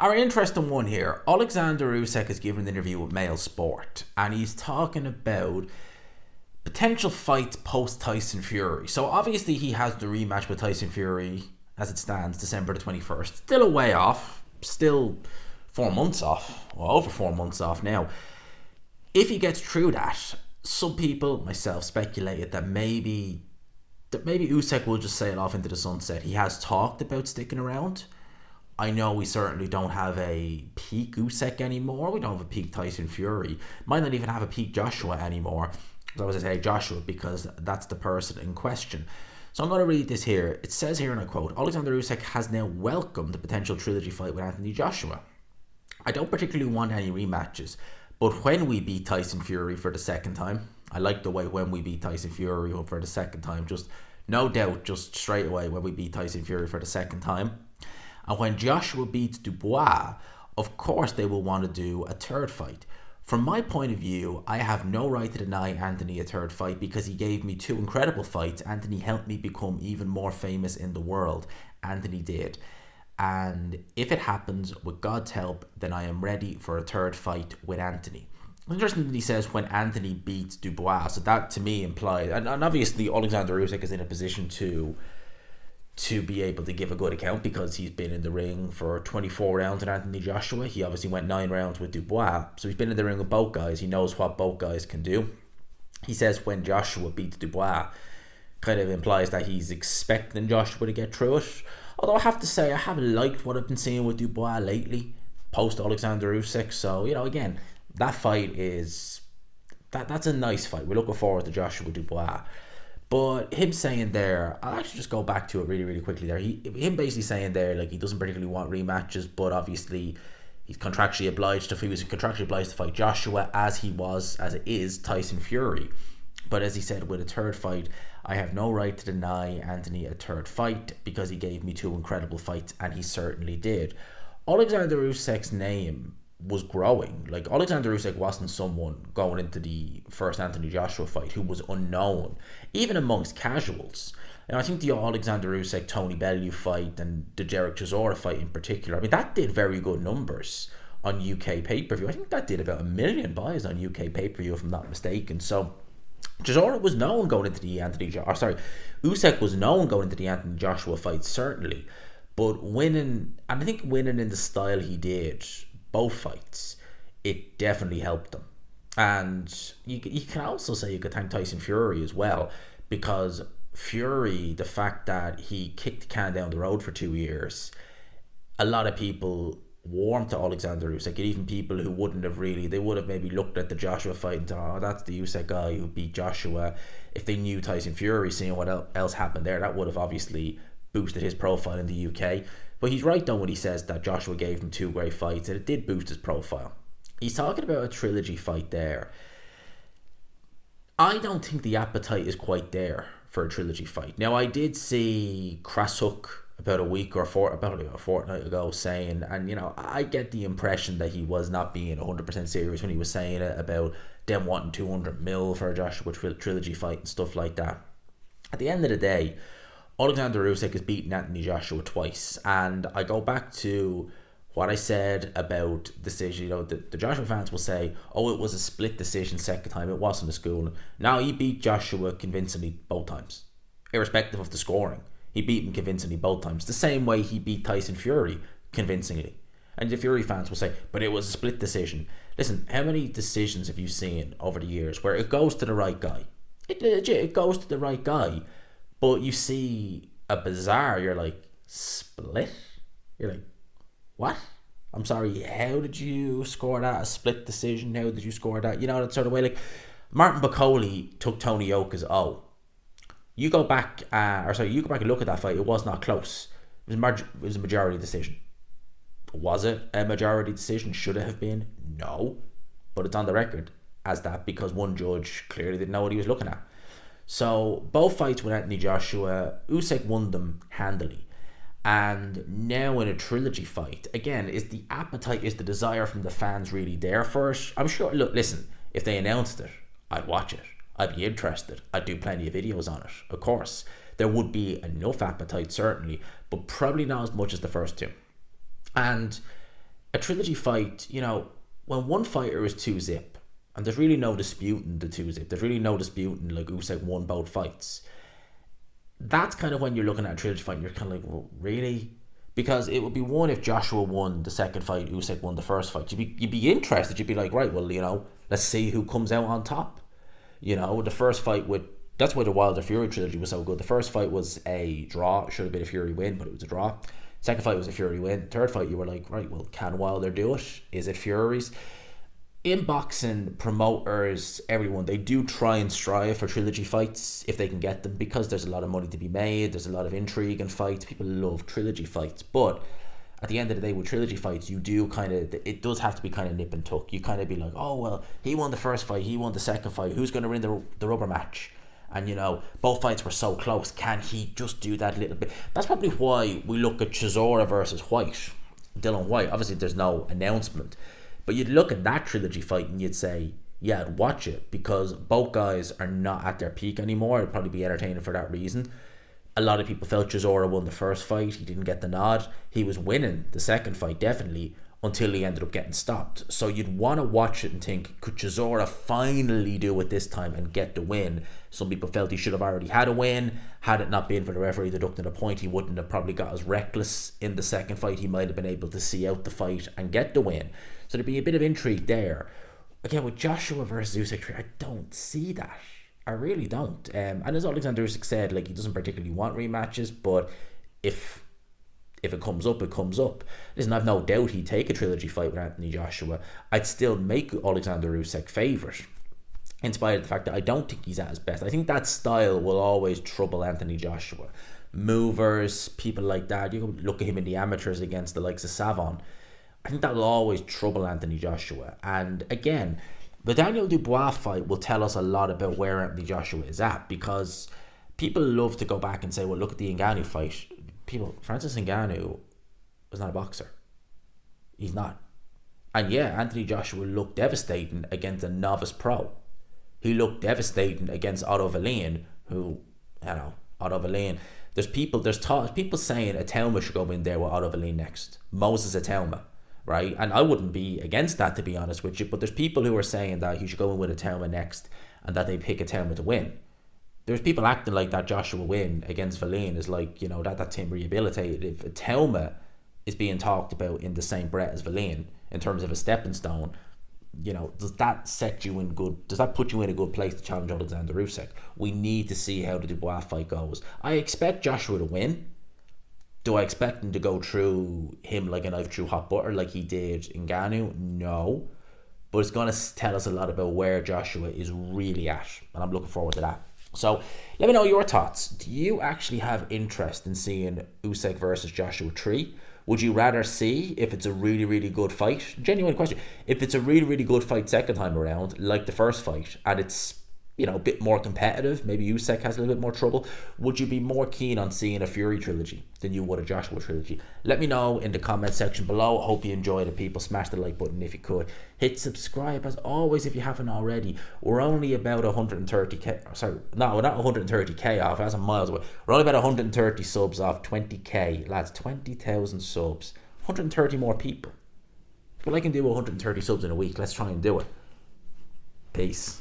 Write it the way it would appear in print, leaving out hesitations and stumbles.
Our interesting one here. Oleksandr Usyk has given an interview with Mail Sport, and he's talking about potential fights post Tyson Fury. So obviously he has the rematch with Tyson Fury as it stands, December the 21st. Still a way off. Still 4 months off. Well, over 4 months off now. If he gets through that, some people, myself, speculated that maybe Usyk will just sail off into the sunset. He has talked about sticking around. I know we certainly don't have a peak Usyk anymore. We don't have a peak Tyson Fury. Might not even have a peak Joshua anymore. So I was going to say Joshua because that's the person in question. So I'm going to read this here. It says here, and I quote, Oleksandr Usyk has now welcomed the potential trilogy fight with Anthony Joshua. I don't particularly want any rematches, but when we beat Tyson Fury for the second time, I like the way when we beat Tyson Fury for the second time, just no doubt, just straight away when we beat Tyson Fury for the second time. And when Joshua beats Dubois, of course they will want to do a third fight. From my point of view, I have no right to deny Anthony a third fight because he gave me 2 incredible fights. Anthony helped me become even more famous in the world. Anthony did. And if it happens, with God's help, then I am ready for a third fight with Anthony. Interesting that he says when Anthony beats Dubois. So that to me implies, and obviously Oleksandr Usyk is in a position to be able to give a good account because he's been in the ring for 24 rounds with Anthony Joshua. He obviously went 9 rounds with Dubois. So he's been in the ring with both guys. He knows what both guys can do. He says when Joshua beats Dubois, kind of implies that he's expecting Joshua to get through it. Although I have to say, I haven't liked what I've been seeing with Dubois lately, post Oleksandr Usyk. So, again, that fight is... That's a nice fight. We're looking forward to Joshua Dubois. But him saying there, I'll actually just go back to it really, really quickly there. Him basically saying there, like, he doesn't particularly want rematches, but obviously he's contractually obliged he was contractually obliged to fight Joshua as it is Tyson Fury. But as he said, with a third fight, I have no right to deny Anthony a third fight because he gave me 2 incredible fights, and he certainly did. Oleksandr Usyk's name was growing. Like, Oleksandr Usyk wasn't someone going into the first Anthony Joshua fight who was unknown, even amongst casuals. And I think the Oleksandr Usyk Tony Bellew fight and the Derek Chisora fight in particular, I mean, that did very good numbers on UK pay-per-view. I think that did about 1 million buys on UK pay-per-view, if I'm not mistaken. So Chisora was known going into the Usyk was known going into the Anthony Joshua fight, certainly. But winning in the style he did, both fights, it definitely helped him. And you can also say you could thank Tyson Fury as well, because Fury, the fact that he kicked the can down the road for 2 years, a lot of people warmed to Oleksandr Usyk, even people who wouldn't have really, they would have maybe looked at the Joshua fight and thought, oh, that's the Usyk guy who beat Joshua. If they knew Tyson Fury, seeing what else happened there, that would have obviously boosted his profile in the UK. But he's right though when he says that Joshua gave him 2 great fights, and it did boost his profile. He's talking about a trilogy fight there. I don't think the appetite is quite there for a trilogy fight. Now, I did see Krasuk about a fortnight ago saying, and I get the impression that he was not being 100% serious when he was saying it about them wanting 200 mil for a Joshua trilogy fight and stuff like that. At the end of the day, Oleksandr Usyk has beaten Anthony Joshua twice, and I go back to what I said about decision. The Joshua fans will say, oh, it was a split decision second time, it wasn't a schooling. Now, he beat Joshua convincingly both times, irrespective of the scoring. He beat him convincingly both times, the same way he beat Tyson Fury convincingly. And the Fury fans will say, but it was a split decision. Listen, how many decisions have you seen over the years where it goes to the right guy? It goes to the right guy. But you see a bizarre, you're like, split? You're like, what? I'm sorry, how did you score that? A split decision? How did you score that? That sort of way. Like, Martin Bacoli took Tony Yoka's You go back and look at that fight, it was not close. It was a majority decision. Was it a majority decision? Should it have been? No. But it's on the record as that because one judge clearly didn't know what he was looking at. So both fights with Anthony Joshua, Usyk won them handily. And now in a trilogy fight, again, is the desire from the fans really there for it? I'm sure, look, listen, if they announced it, I'd watch it. I'd be interested. I'd do plenty of videos on it, of course. There would be enough appetite, certainly, but probably not as much as the first two. And a trilogy fight, when one fighter is 2-zip, and there's really no disputing the 2-zip, there's really no disputing like Usyk won both fights. That's kind of when you're looking at a trilogy fight and you're kind of like, well, really? Because it would be one if Joshua won the second fight, Usyk won the first fight. You'd be interested. You'd be like, right, well, let's see who comes out on top. The first fight that's why the Wilder Fury trilogy was so good. The first fight was a draw. It should have been a Fury win, but it was a draw. Second fight was a Fury win. Third fight, you were like, right, well, can Wilder do it? Is it Fury's? In boxing, promoters, everyone, they do try and strive for trilogy fights if they can get them, because there's a lot of money to be made, there's a lot of intrigue in fights, people love trilogy fights. But at the end of the day, with trilogy fights, you do it does have to be kind of nip and tuck. You kind of be like, oh, well, he won the first fight, he won the second fight, who's going to win the rubber match? And both fights were so close, can he just do that little bit? That's probably why we look at Chisora versus Dylan White. Obviously there's no announcement, but you'd look at that trilogy fight and you'd say, yeah, I'd watch it, because both guys are not at their peak anymore. It'd probably be entertaining for that reason. A lot of people felt Chisora won the first fight. He didn't get the nod. He was winning the second fight, definitely, until he ended up getting stopped. So you'd want to watch it and think, could Chisora finally do it this time and get the win? Some people felt he should have already had a win. Had it not been for the referee deducting a point, he wouldn't have probably got as reckless in the second fight. He might have been able to see out the fight and get the win. So there'd be a bit of intrigue there. Again, with Joshua versus Usyk, I don't see that. I really don't. And as Oleksandr Usyk said, he doesn't particularly want rematches, but if it comes up, it comes up. Listen, I've no doubt he'd take a trilogy fight with Anthony Joshua. I'd still make Oleksandr Usyk favourite, in spite of the fact that I don't think he's at his best. I think that style will always trouble Anthony Joshua. Movers, people like that. You can look at him in the amateurs against the likes of Savon. I think that will always trouble Anthony Joshua. And again, the Daniel Dubois fight will tell us a lot about where Anthony Joshua is at, because people love to go back and say, well, look at the Ngannou fight. Francis Ngannou was not a boxer. He's not. And yeah, Anthony Joshua looked devastating against a novice pro. He looked devastating against Otto Wallin, who, Otto Wallin. There's people saying Atelma should go in there with Otto Wallin next. Moses Atelma, right? And I wouldn't be against that, to be honest with you, but there's people who are saying that he should go in with Atelma next and that they pick Atelma to win. There's people acting like that Joshua win against Wallin is like, that's him rehabilitated. If Atelma is being talked about in the same breath as Wallin in terms of a stepping stone, does that put you in a good place to challenge Oleksandr Usyk? We need to see how the Dubois fight goes. I expect Joshua to win. Do I expect him to go through him like a knife through hot butter like he did in Ngannou? No. But it's going to tell us a lot about where Joshua is really at, and I'm looking forward to that. So let me know your thoughts. Do you actually have interest in seeing Usyk versus Joshua 3? Would you rather see, if it's a really, really good fight, genuine question, if it's a really, really good fight second time around, like the first fight, and it's, a bit more competitive, maybe Usyk has a little bit more trouble, would you be more keen on seeing a Fury trilogy than you would a Joshua trilogy? Let me know in the comment section below. I hope you enjoyed it, people. Smash the like button if you could. Hit subscribe, as always, if you haven't already. We're only about 130k, sorry, no, we're not 130k off, that's a miles away. We're only about 130 subs off 20k, lads, 20,000 subs. 130 more people. Well, I can do 130 subs in a week. Let's try and do it. Peace.